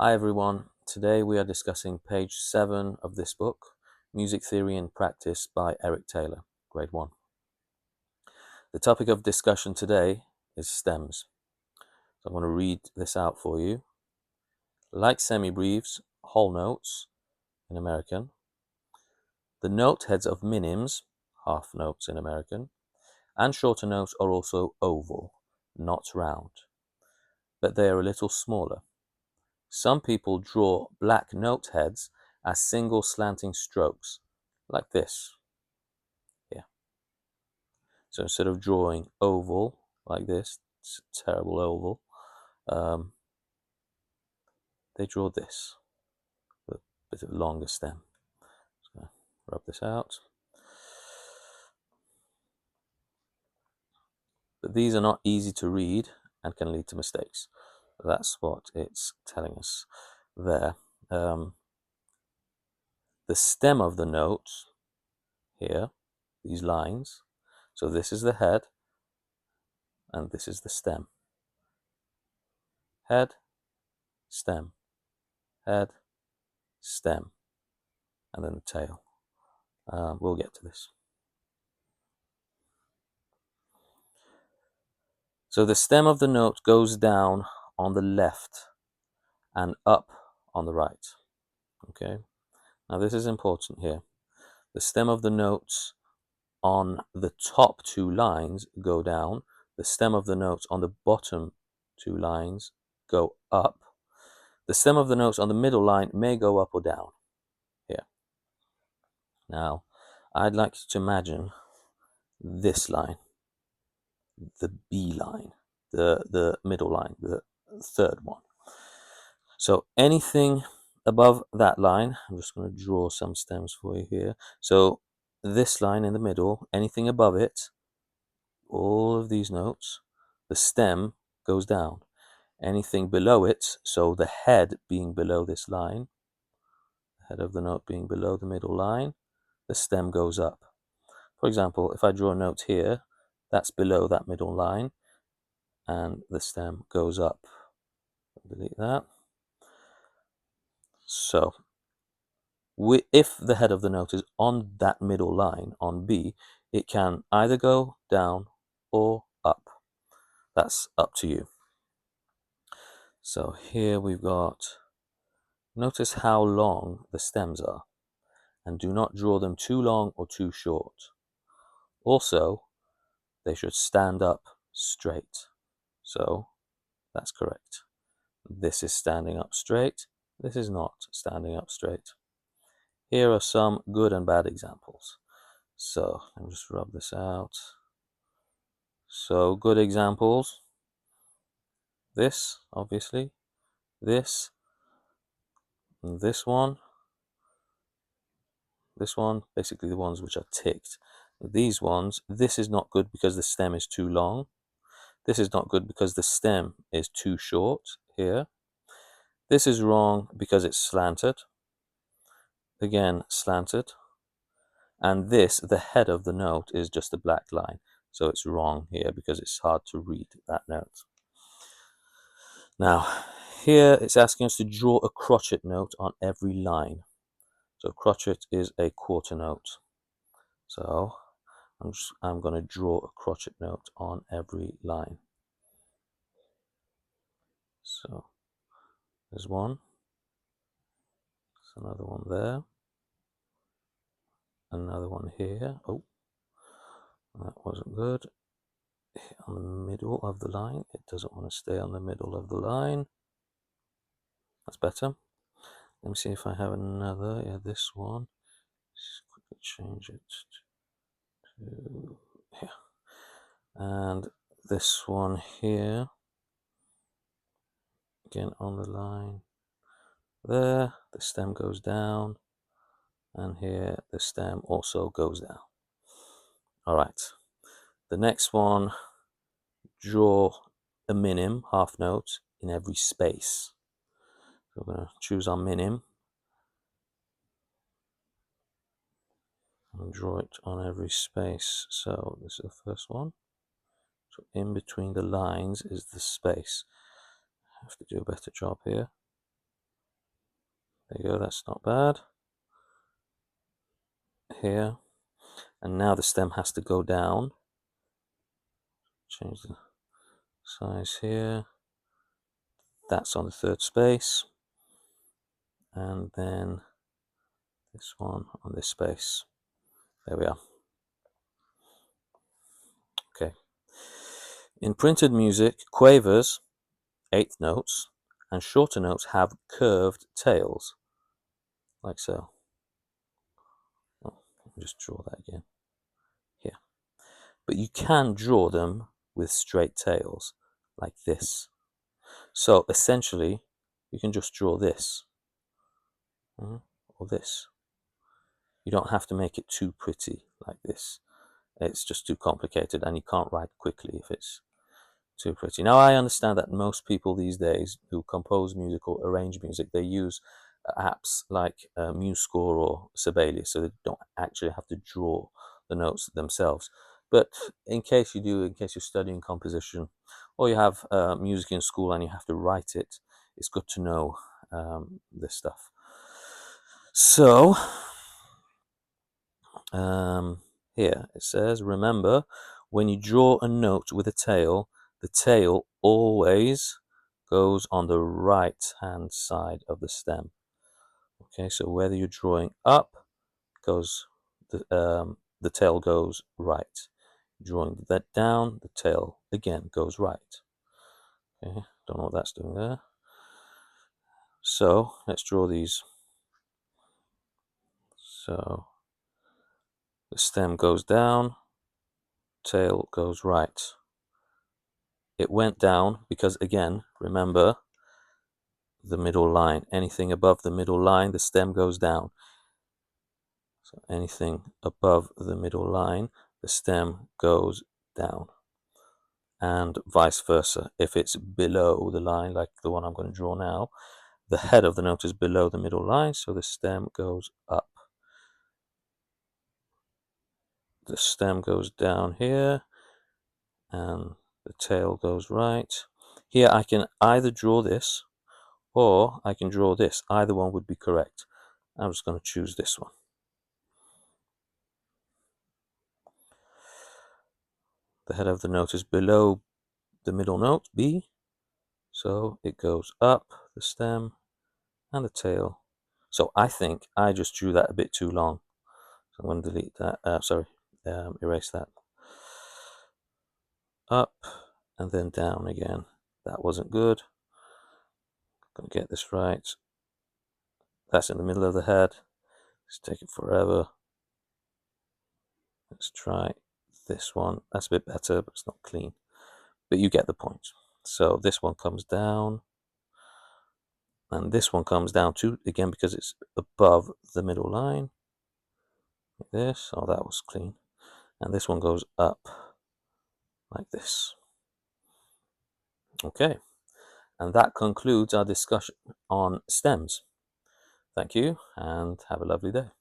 Hi everyone, today we are discussing page 7 of this book, Music Theory and Practice by Eric Taylor, grade 1. The topic of discussion today is stems. So I'm going to read this out for you. Like semibreves, whole notes in American, the note heads of minims, half notes in American, and shorter notes are also oval, not round, but they are a little smaller. Some people draw black note heads as single slanting strokes, like this. Yeah. So instead of drawing oval like this, it's a terrible oval, they draw this, with a bit of longer stem. So rub this out. But these are not easy to read and can lead to mistakes. That's what it's telling us there. The stem of the note here, these lines, so this is the head and this is the stem. Head, stem, head, stem, and then the tail. We'll get to this. So the stem of the note goes down on the left and up on the right. Okay, now this is important here. The stem of the notes on the top two lines go down. The stem of the notes on the bottom two lines go up. The stem of the notes on the middle line may go up or down here. Now, I'd like you to imagine this line, the B line, the middle line, the third one. So anything above that line, I'm just going to draw some stems for you here. So this line in the middle, anything above it, all of these notes, the stem goes down. Anything below it, so the head being below this line, the head of the note being below the middle line, the stem goes up. For example, if I draw a note here, that's below that middle line, and the stem goes up. Delete that. So, if the head of the note is on that middle line, on B, it can either go down or up. That's up to you. So here we've got, notice how long the stems are, and do not draw them too long or too short. Also, they should stand up straight. So that's correct. This is standing up straight. This is not standing up straight. Here are some good and bad examples. So let me just rub this out. So good examples. This, obviously. This. And this one. This one, basically the ones which are ticked. These ones, this is not good because the stem is too long. This is not good because the stem is too short here. This is wrong because it's slanted. Again, slanted. And this, the head of the note, is just a black line. So it's wrong here because it's hard to read that note. Now, here it's asking us to draw a crotchet note on every line. So crotchet is a quarter note. So I'm going to draw a crotchet note on every line. So there's one. There's another one there. Another one here. Oh, that wasn't good. On the middle of the line. It doesn't want to stay on the middle of the line. That's better. Let me see if I have another. Yeah, this one. Just quickly change it to here. And this one here. Again on the line. There, the stem goes down. And here the stem also goes down. All right. The next one, draw a minim, half note, in every space. So we're going to choose our minim and draw it on every space. So this is the first one. So in between the lines is the space. I have to do a better job here. There you go, that's not bad. Here. And now the stem has to go down. Change the size here. That's on the third space. And then this one on this space. There we are. Okay. In printed music, quavers, eighth notes, and shorter notes have curved tails, like so. Oh, let me just draw that again. Here. But you can draw them with straight tails, like this. So essentially, you can just draw this, or this. You don't have to make it too pretty like this. It's just too complicated, and you can't write quickly if it's too pretty. Now, I understand that most people these days who compose music or arrange music, they use apps like MuseScore or Sibelius, so they don't actually have to draw the notes themselves. But in case you do, in case you're studying composition, or you have music in school and you have to write it, it's good to know this stuff. So, here it says, remember, when you draw a note with a tail, the tail always goes on the right hand side of the stem. Okay, so whether you're drawing up, goes the tail goes right. Drawing that down, the tail again goes right. Okay, don't know what that's doing there. So let's draw these. So the stem goes down, tail goes right. It went down because, again, remember the middle line. Anything above the middle line, the stem goes down. So anything above the middle line, the stem goes down. And vice versa. If it's below the line, like the one I'm going to draw now, the head of the note is below the middle line, so the stem goes up. The stem goes down here, and the tail goes right. Here I can either draw this, or I can draw this. Either one would be correct. I'm just going to choose this one. The head of the note is below the middle note, B, so it goes up the stem and the tail. So I think I just drew that a bit too long. So I'm going to delete that, erase that. Up and then down again. That wasn't good. I'm going to get this right. That's in the middle of the head. It's taking forever. Let's try this one. That's a bit better, but it's not clean. But you get the point. So this one comes down. And this one comes down too, again, because it's above the middle line. Like this. Oh, that was clean. And this one goes up like this. Okay. And that concludes our discussion on stems. Thank you, and have a lovely day.